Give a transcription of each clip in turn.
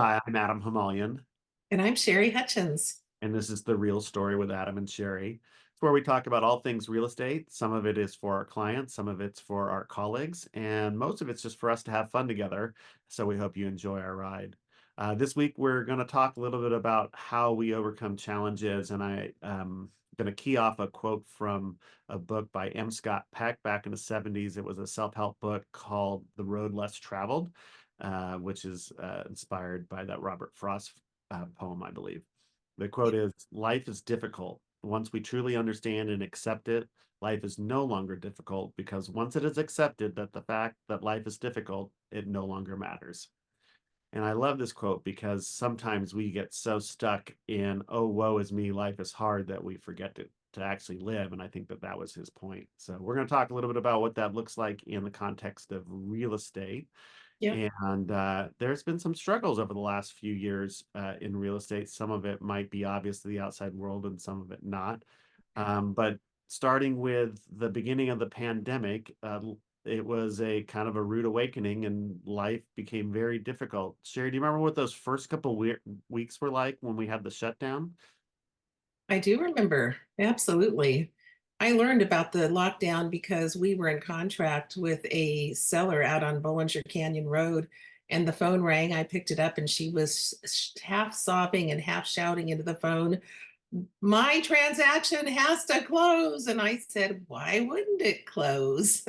Hi, I'm Adam Hamalian, And I'm Sherry Hutchens. and this is The Real Story with Adam and Sherry. It's where we talk about all things real estate. Some of it is for our clients, some of it's for our colleagues, and most of it's just for us to have fun together. So we hope you enjoy our ride. This week, we're going to talk a little bit about how we overcome challenges, and I'm going to key off a quote from a book by M. Scott Peck back in the 70s. It was a self-help book called The Road Less Traveled, which is inspired by that Robert Frost poem, I believe. The quote is, "Life is difficult. Once we truly understand and accept it, life is no longer difficult because once it is accepted that the fact that life is difficult, it no longer matters." And I love this quote because sometimes we get so stuck in, oh, woe is me, life is hard, that we forget to actually live. And I think that that was his point. So we're going to talk a little bit about what that looks like in the context of real estate. Yep. And there's been some struggles over the last few years in real estate. Some of it might be obvious to the outside world and some of it not. But starting with the beginning of the pandemic, it was a kind of a rude awakening and life became very difficult. Sherry, do you remember what those first couple weeks were like when we had the shutdown? I do remember. Absolutely. I learned about the lockdown because we were in contract with a seller out on Bollinger Canyon Road, and the phone rang. I picked it up, and she was half sobbing and half shouting into the phone, "My transaction has to close." And I said, "Why wouldn't it close?"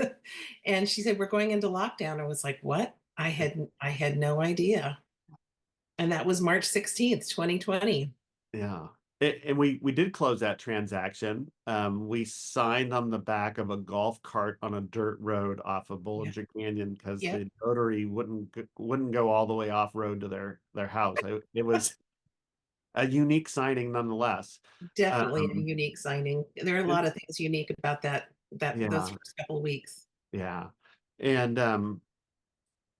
And she said, "We're going into lockdown." I was like, "What?" I had no idea. And that was March 16th, 2020. Yeah. And we did close that transaction. We signed on the back of a golf cart on a dirt road off of Yeah. Bollinger Canyon because Yep. the notary wouldn't go all the way off road to their house. It was a unique signing nonetheless. Definitely a Um, unique signing. There are a lot of things unique about those yeah, first couple of weeks. yeah. And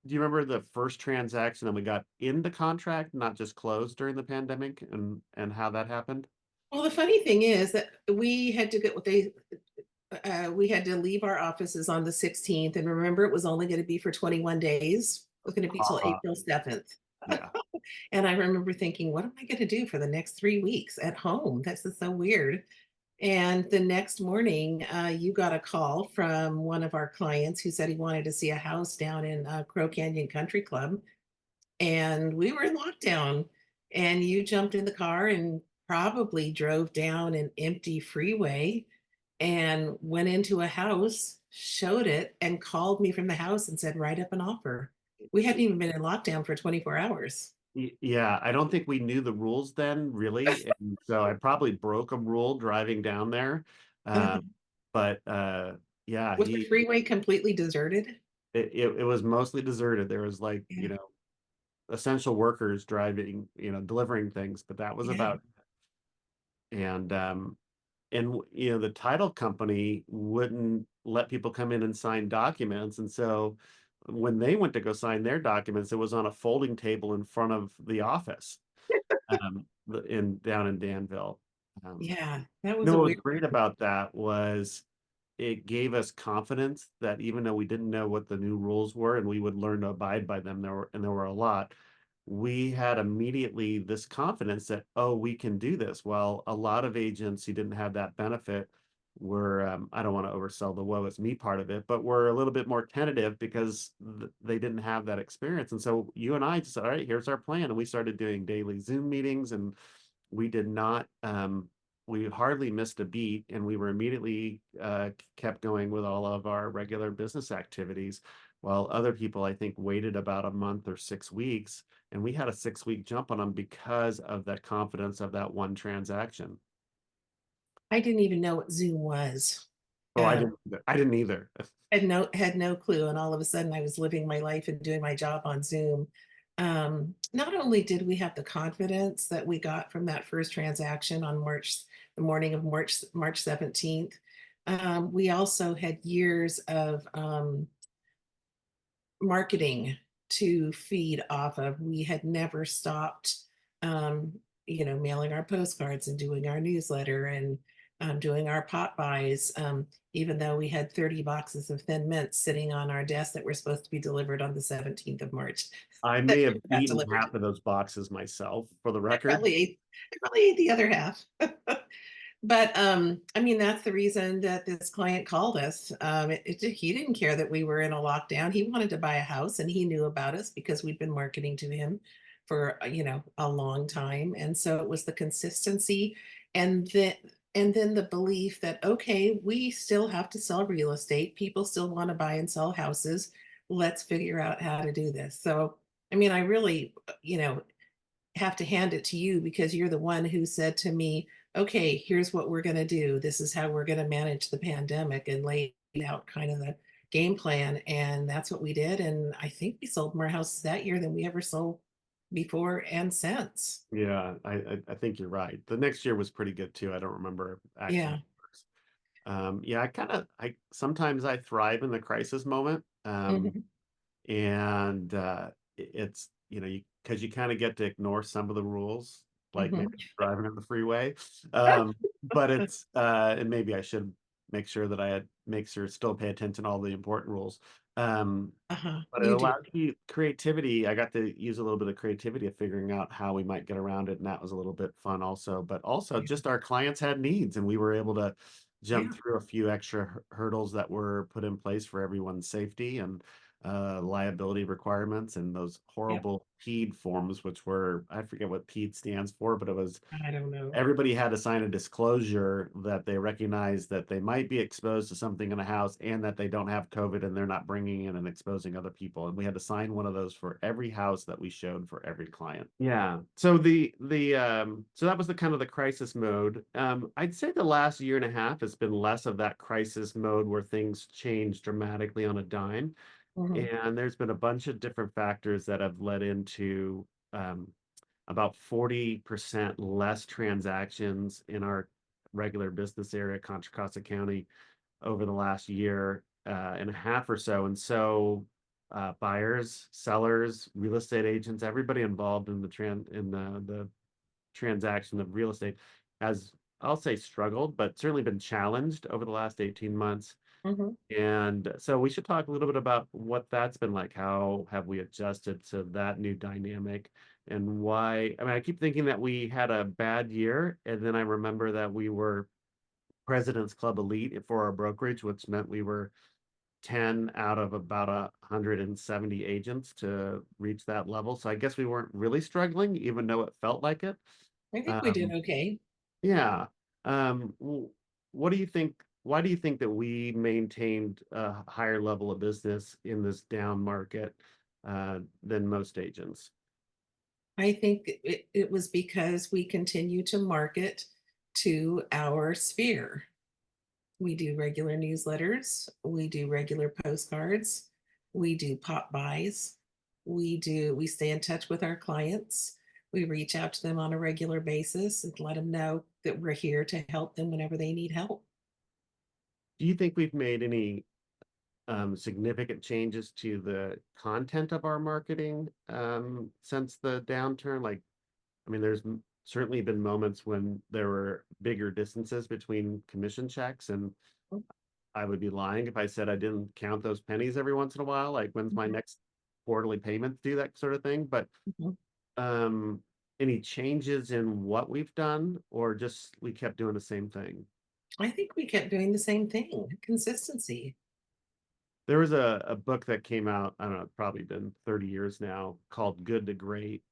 do you remember the first transaction that we got into contract, not just closed during the pandemic, and how that happened? Well, the funny thing is that we had to leave our offices on the 16th, and remember, it was only going to be for 21 days. It was going to be till Haha. April 7th. Yeah. And I remember thinking, what am I going to do for the next 3 weeks at home? This is so weird. And the next morning, you got a call from one of our clients who said he wanted to see a house down in Crow Canyon Country Club. And we were in lockdown. And you jumped in the car and probably drove down an empty freeway and went into a house, showed it, and called me from the house and said, "Write up an offer." We hadn't even been in lockdown for 24 hours. Yeah, I don't think we knew the rules then, really, and so I probably broke a rule driving down there. Uh, Uh, but yeah, was the freeway completely deserted? it was mostly deserted. There was like, Yeah. essential workers driving, delivering things, but that was Yeah. about and the title company wouldn't let people come in and sign documents, and so when they went to go sign their documents, it was on a folding table in front of the office, in down in Danville. Um, Yeah. That was a what was weird. great about that was it gave us confidence that even though we didn't know what the new rules were and we would learn to abide by them, there were a lot, we had immediately this confidence that, oh, we can do this. Well, a lot of agents who didn't have that benefit were, I don't want to oversell the woe is me part of it, but were a little bit more tentative because they didn't have that experience. And so you and I just said, all right, here's our plan. And we started doing daily Zoom meetings, and we did not, we hardly missed a beat, and we were immediately kept going with all of our regular business activities, while other people, I think, waited about a month or 6 weeks, and we had a 6 week jump on them because of that confidence of that one transaction. I didn't even know what Zoom was. Oh, I Uh, didn't, I didn't either. had no clue, and all of a sudden I was living my life and doing my job on Zoom. Not only did we have the confidence that we got from that first transaction on the morning of March 17th, we also had years of marketing to feed off of. We had never stopped, mailing our postcards and doing our newsletter, and doing our pot buys, even though we had 30 boxes of Thin Mints sitting on our desk that were supposed to be delivered on the 17th of March I that may have never got eaten delivered. half of those boxes myself, for the I record. probably ate I probably ate the other half. But, I mean, that's the reason that this client called us. He didn't care that we were in a lockdown. He wanted to buy a house, and he knew about us because we'd been marketing to him for, a long time. And so it was the consistency and then the belief that, okay, we still have to sell real estate. People still want to buy and sell houses. Let's figure out how to do this. So, I mean, I really, have to hand it to you because you're the one who said to me, okay, here's what we're going to do. This is how we're going to manage the pandemic, and laid out kind of the game plan. And that's what we did. And I think we sold more houses that year than we ever sold before and since. Yeah, I think you're right. The next year was pretty good too. I don't remember actual Yeah. numbers. Yeah, I sometimes I thrive in the crisis moment. Mhm. And it's, you because you kind of get to ignore some of the rules, like maybe Mhm. driving on the freeway. But and maybe I should make sure still pay attention to all the important rules. Um, Uh-huh. but it You do. allowed you creativity. I got to use a little bit of creativity of figuring out how we might get around it, and that was a little bit fun also. But also Yeah. just our clients had needs, and we were able to jump Yeah. through a few extra hurdles that were put in place for everyone's safety and liability requirements, and those Yep. horrible PED forms, which were, I forget what PED stands for, but it was I don't know. everybody had to sign a disclosure that they recognize that they might be exposed to something in a house and that they don't have COVID and they're not bringing in and exposing other people. And we had to sign one of those for every house that we showed for every client. Yeah. So so that was the kind of the crisis mode. I'd say the last year and a half has been less of that crisis mode where things change dramatically on a dime. Mhm. And there's been a bunch of different factors that have led into about 40% less transactions in our regular business area, Contra Costa County, over the last year and a half or so. And so buyers, sellers, real estate agents, everybody involved in the transaction of real estate has, I'll say, struggled, but certainly been challenged over the last 18 months. Mhm. And so we should talk a little bit about what that's been like. How have we adjusted to that new dynamic and why? I mean, I keep thinking that we had a bad year, and then I remember that we were President's Club Elite for our brokerage, which meant we were 10 out of about 170 agents to reach that level. So I guess we weren't really struggling, even though it felt like it. I think we did Um, okay. yeah. What do you think? Why do you think that we maintained a higher level of business in this down market than most agents? I think it was because we continue to market to our sphere. We do regular newsletters, we do regular postcards, we do pop buys, we stay in touch with our clients. We reach out to them on a regular basis and let them know that we're here to help them whenever they need help. Do you think we've made any significant changes to the content of our marketing since the downturn? Like, I mean, certainly been moments when there were bigger distances between commission checks, and I would be lying if I said I didn't count those pennies every once in a while, like when's my Mhm, next quarterly payment due, that sort of thing. But mhm. um, any changes in what we've done, or just we kept doing the same thing? I think we kept doing the same thing, consistency. There was a book that came out, I don't know, it's probably been 30 years now, called Good to Great,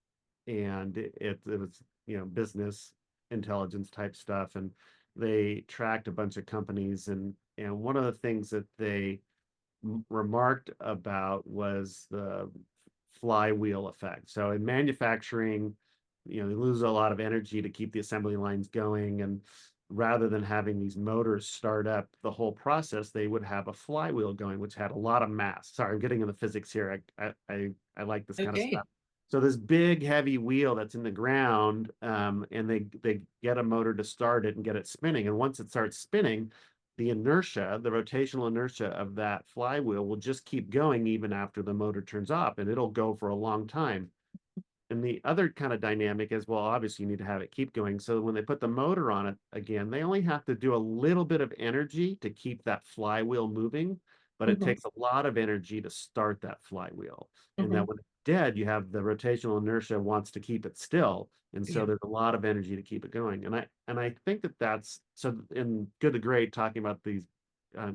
and it was, business intelligence type stuff, and they tracked a bunch of companies, and one of the things that they remarked about was the flywheel effect. So in manufacturing, they lose a lot of energy to keep the assembly lines going. And rather than having these motors start up the whole process, they would have a flywheel going, which had a lot of mass. Sorry, I'm getting into physics here. I like this kind of stuff. Okay. So this big heavy wheel that's in the ground, and they get a motor to start it and get it spinning. And once it starts spinning, the inertia, the rotational inertia of that flywheel will just keep going even after the motor turns off, and it'll go for a long time. And the other kind of dynamic is, well, obviously you need to have it keep going. So when they put the motor on it again, they only have to do a little bit of energy to keep that flywheel moving, but it Mhm, takes a lot of energy to start that flywheel. And that mhm. when it's dead, you have the rotational inertia wants to keep it still. And Yeah. so there's a lot of energy to keep it going. And I think that that's so in Good to Great, talking about these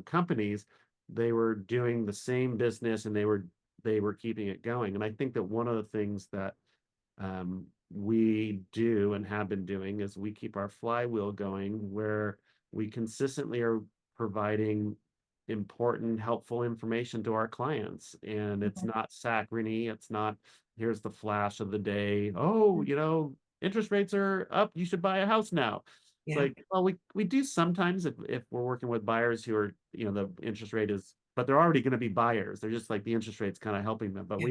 companies, they were doing the same business and they were keeping it going. And I think that one of the things that we do and have been doing is we keep our flywheel going where we consistently are providing important, helpful information to our clients. And it's Mhm, not saccharine, it's not here's the flash of the day. Oh, mhm. interest rates are up, you should buy a house now. It's Yeah, like, well, we do sometimes if we're working with buyers who are, the interest rate is, but they're already going to be buyers. They're just like the interest rate's kind of helping them, but yeah.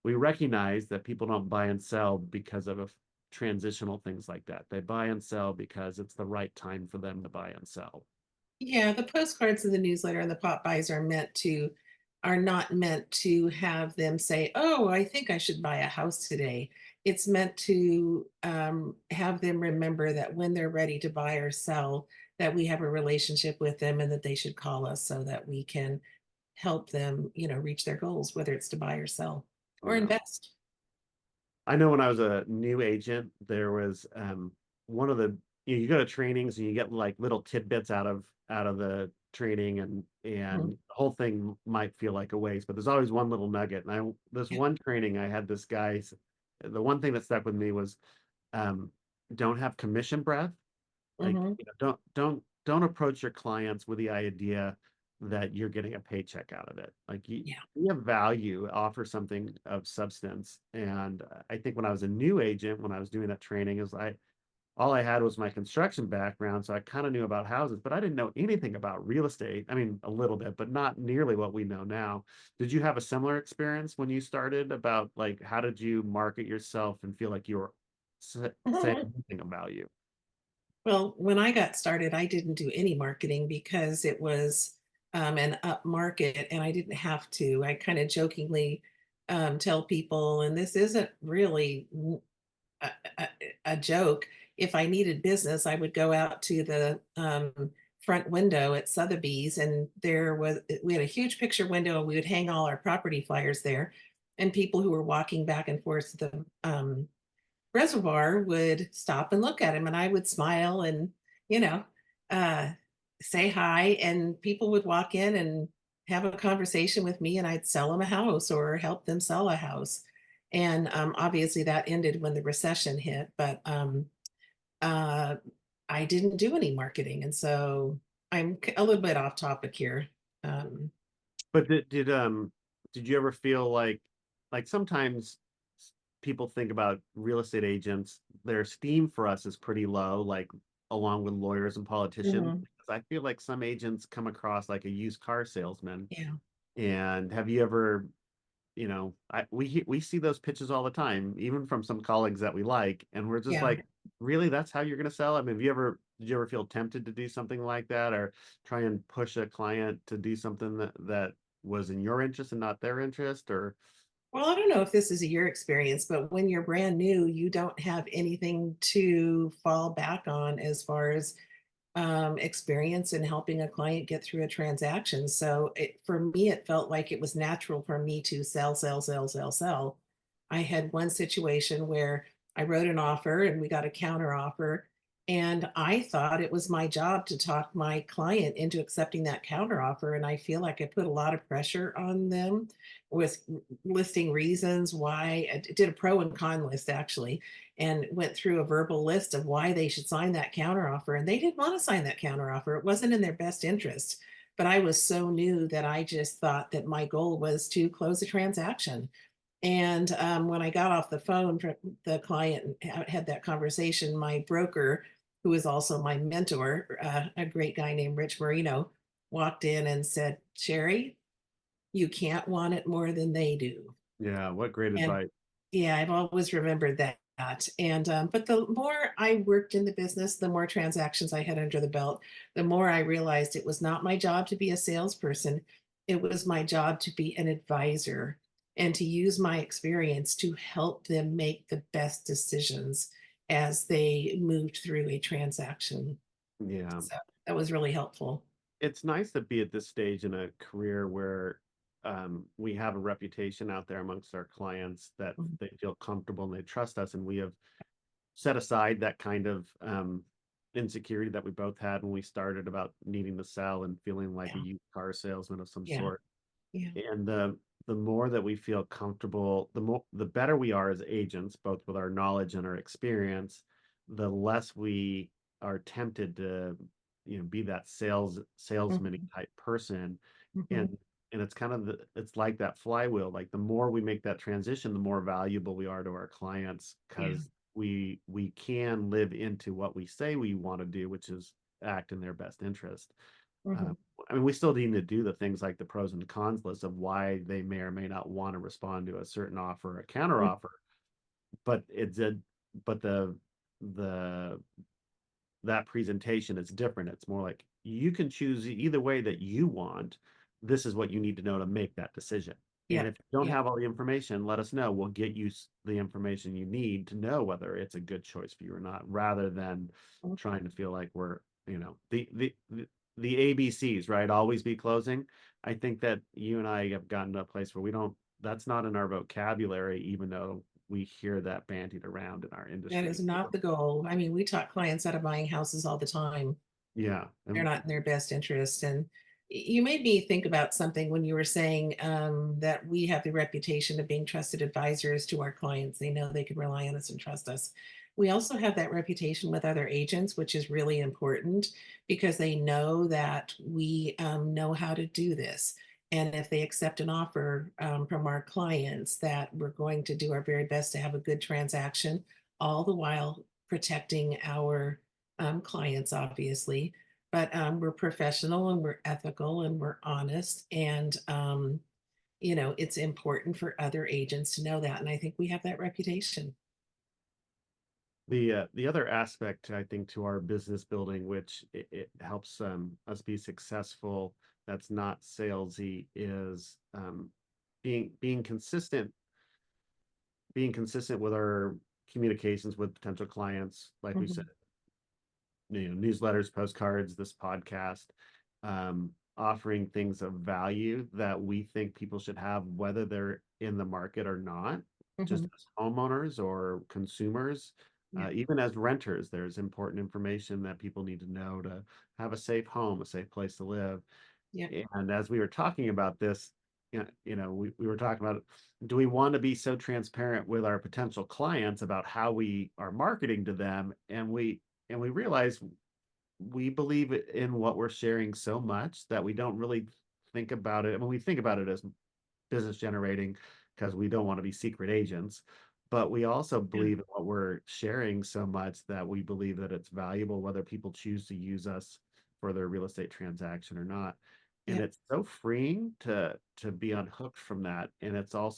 we recognize that people don't buy and sell because of transitional things like that. They buy and sell because it's the right time for them to buy and sell. Yeah, the postcards and the newsletter and the pop buys are not meant to have them say, "Oh, I think I should buy a house today." It's meant to have them remember that when they're ready to buy or sell, that we have a relationship with them and that they should call us so that we can help them, reach their goals, whether it's to buy or sell or Yeah. invest. I know when I was a new agent, there was one of the you go to trainings and you get like little tidbits out of the training and Mhm. the whole thing might feel like a waste, but there's always one little nugget. And this Yeah. one training I had this guy, the one thing that stuck with me was um, don't have commission breath. Like, Mhm. don't approach your clients with the idea that you're getting a paycheck out of it. Like Yeah. you have value, offer something of substance. And I think when I was a new agent, when I was doing that training, is all I had was my construction background, so I kind of knew about houses, but I didn't know anything about real estate. I mean, a little bit, but not nearly what we know now. Did you have a similar experience when you started about like how did you market yourself and feel like you were saying anything of value? Well, when I got started, I didn't do any marketing because it was an up market and I didn't have to. I kind of jokingly tell people, and this isn't really a, a, a joke. If I needed business, I would go out to the front window at Sotheby's, and we had a huge picture window, and we would hang all our property flyers there. And people who were walking back and forth to the reservoir would stop and look at him, and I would smile and, you know, uh, say hi, and people would walk in and have a conversation with me, and I'd sell them a house or help them sell a house. And obviously, that ended when the recession hit, but uh, I didn't do any marketing, and so a little bit off topic here. Um, But did you ever feel like sometimes people think about real estate agents, their esteem for us is pretty low, like along with lawyers and politicians. mhm, Because I feel like some agents come across like a used car salesman. yeah, And have you ever, we see those pitches all the time, even from some colleagues that we like, and we're just yeah. like, really, that's how you're going to sell? I mean, did you ever feel tempted to do something like that, or try and push a client to do something that was in your interest and not their interest, or Well, I don't know if this is your experience, but when you're brand new, you don't have anything to fall back on as far as experience in helping a client get through a transaction. So for me, it felt like it was natural for me to sell, sell, sell, sell, sell. I had one situation where I wrote an offer and we got a counter offer. And I thought it was my job to talk my client into accepting that counter offer. And I feel like I put a lot of pressure on them with listing reasons why. I did a pro and con list actually, and went through a verbal list of why they should sign that counteroffer. And they didn't want to sign that counteroffer. It wasn't in their best interest. But I was so new that I just thought that my goal was to close the transaction. And when I got off the phone from the client and had that conversation, my broker, who is also my mentor, a great guy named Rich Marino, walked in and said, Sherry, you can't want it more than they do. yeah, what great And advice. yeah, I've always remembered that. And but the more I worked in the business, the more transactions I had under the belt, the more I realized it was not my job to be a salesperson. It was my job to be an advisor. and to use my experience to help them make the best decisions as they moved through a transaction. Yeah. So that was really helpful. It's nice to be at this stage in a career where we have a reputation out there amongst our clients that Mhm. they feel comfortable and they trust us, and we have set aside that kind of insecurity that we both had when we started about needing to sell and feeling like a Yeah, used car salesman of some yeah, sort. yeah. And the more that we feel comfortable, the better we are as agents, both with our knowledge and our experience, the less we are tempted to, be that salesman Mhm, type person. mhm. And it's kind of it's like that flywheel. Like the more we make that transition, the more valuable we are to our clients, Yeah. because we can live into what we say we want to do, which is act in their best interest. Uh, Mhm. I mean, we still need to do the things like the pros and cons list of why they may or may not want to respond to a certain offer or a counter Mm. offer. But it's a but the that presentation is different. It's more like you can choose either way that you want. This is what you need to know to make that decision. And Yep, if you don't yep. have all the information, let us know. We'll get you the information you need to know whether it's a good choice for you or not, rather than Mm. trying to feel like we're, the ABCs, right? Always be closing. I think that you and I have gotten to a place where we don't, that's not in our vocabulary, even though we hear that bandied around in our That is industry. not the goal. I mean, we talk clients out of buying houses all the time. Yeah. They're And not in their best interest. And you made me think about something when you were saying that we have the reputation of being trusted advisors to our clients. They know they can rely on us and trust us. We also have that reputation with other agents, which is really important because they know that we know how to do this. And if they accept an offer from our clients, that we're going to do our very best to have a good transaction, all the while protecting our clients, obviously, but we're professional and we're ethical and we're honest. And, it's important for other agents to know that. And I think we have that reputation. the other aspect, I think, to our business building, which it helps us be successful, that's not salesy, is being consistent, with our communications with potential clients, like we said, Mhm, newsletters, postcards, this podcast, offering things of value that we think people should have, whether they're in the market or not, just mhm. as homeowners or consumers, Yeah, even as renters. There's important information that people need to know to have a safe home, a safe place to live. yeah, And as we were talking about this, we were talking about, do we want to be so transparent with our potential clients about how we are marketing to them? And we realize we believe in what we're sharing so much that we don't really think about it. I mean, we think about it as business generating because we don't want to be secret agents, but we also yeah, believe in what we're sharing so much that we believe that it's valuable whether people choose to use us for their real estate transaction or not. And yeah, it's so freeing to be unhooked from that. And it's a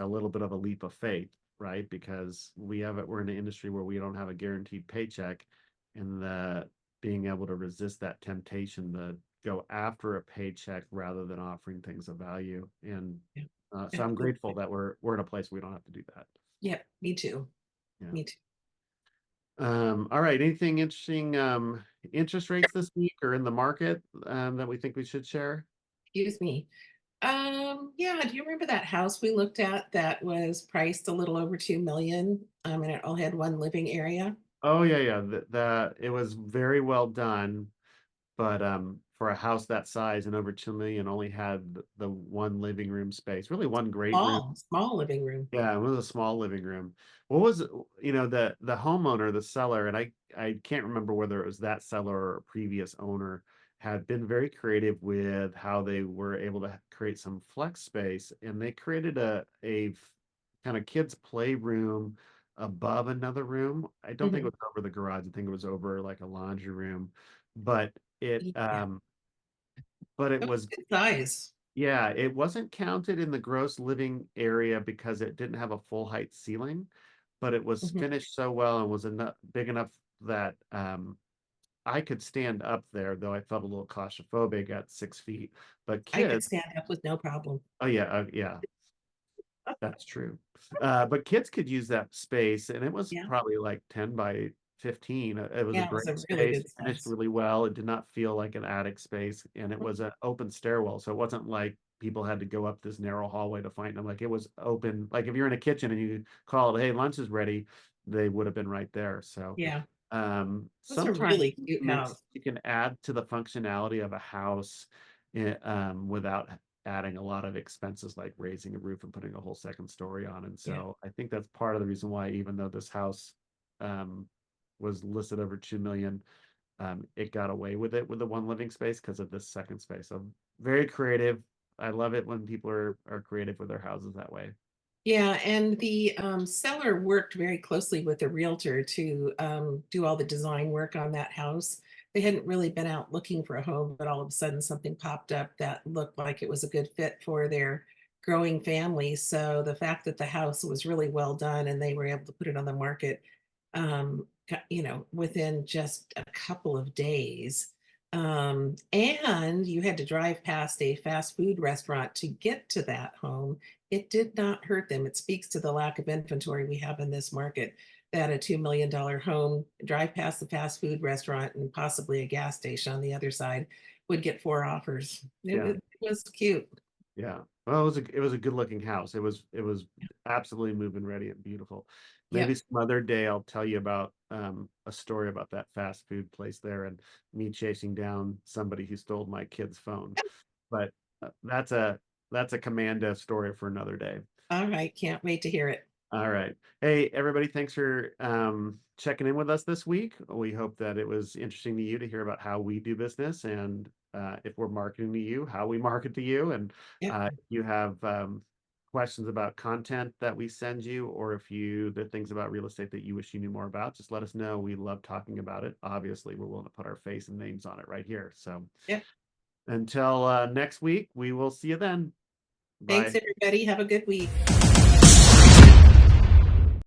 little bit of a leap of faith, right? Because we're in an industry where we don't have a guaranteed paycheck, and the being able to resist that temptation to go after a paycheck rather than offering things of value. And yeah. so I'm grateful Absolutely. that we're in a place we don't have to do that. Yeah, me too. Yeah. Me too. All right. Anything interesting, interest rates this week or in the market, that we think we should share? Excuse me. Yeah, do you remember that house we looked at that was priced a little over 2 million? And it all had one living area? Oh yeah, yeah. It was very well done. But for a house that size and over 2 million, only had the one living room space, really one great room. Small, small living room. Yeah, it was a small living room. What was the homeowner, the seller, and I can't remember whether it was that seller or a previous owner, had been very creative with how they were able to create some flex space, and they created a kind of kids playroom above another room. I don't think it Mhm. was over the garage. I think it was over like a laundry room, but it Yeah, um but it that was was, good size. yeah, it wasn't counted in the gross living area because it didn't have a full height ceiling, but it was Mhm. finished so well and was enough big enough that I could stand up there, though I felt a little claustrophobic at 6 feet. But I could kids, stand up with no problem. oh yeah, yeah, that's true. But kids could use that space, and it was Yeah. probably like 10 by 15. It was a Yeah, it was great a really space, good finished size. really well. It did not feel like an attic space, and it was an open stairwell, so it wasn't like people had to go up this narrow hallway to find them. Like it was open. Like if you're in a kitchen and you call it, "Hey, lunch is ready," they would have been right there. So Yeah. It was a sometimes really cute makes house. you can add to the functionality of a house without adding a lot of expenses like raising a roof and putting a whole second story on. And Yeah. so I think that's part of the reason why, even though this house um, was listed over 2 million, it got away with it with the one living space because of this second space. So very creative. I love it when people are creative with their houses that way. Yeah, and the seller worked very closely with the realtor to do all the design work on that house. They hadn't really been out looking for a home, but all of a sudden something popped up that looked like it was a good fit for their growing family. So the fact that the house was really well done and they were able to put it on the market, within just a couple of days. And you had to drive past a fast food restaurant to get to that home. It did not hurt them. It speaks to the lack of inventory we have in this market, that a $2 million home, drive past the fast food restaurant and possibly a gas station on the other side, would get 4 offers. Yeah. It was cute. Yeah. Well, it was a good looking house. It was absolutely move-in ready and beautiful. Maybe Yep. some other day I'll tell you about a story about that fast food place there and me chasing down somebody who stole my kid's phone. But that's a commando story for another day. All right. Can't wait to hear it. All right. Hey, everybody, thanks for checking in with us this week. We hope that it was interesting to you to hear about how we do business and if we're marketing to you, how we market to you. And Yep. if you have questions about content that we send you, or if the things about real estate that you wish you knew more about, just let us know. We love talking about it. Obviously, we're willing to put our face and names on it right here. So Yep. until next week, we will see you then. Thanks, Bye. everybody. Have a good week.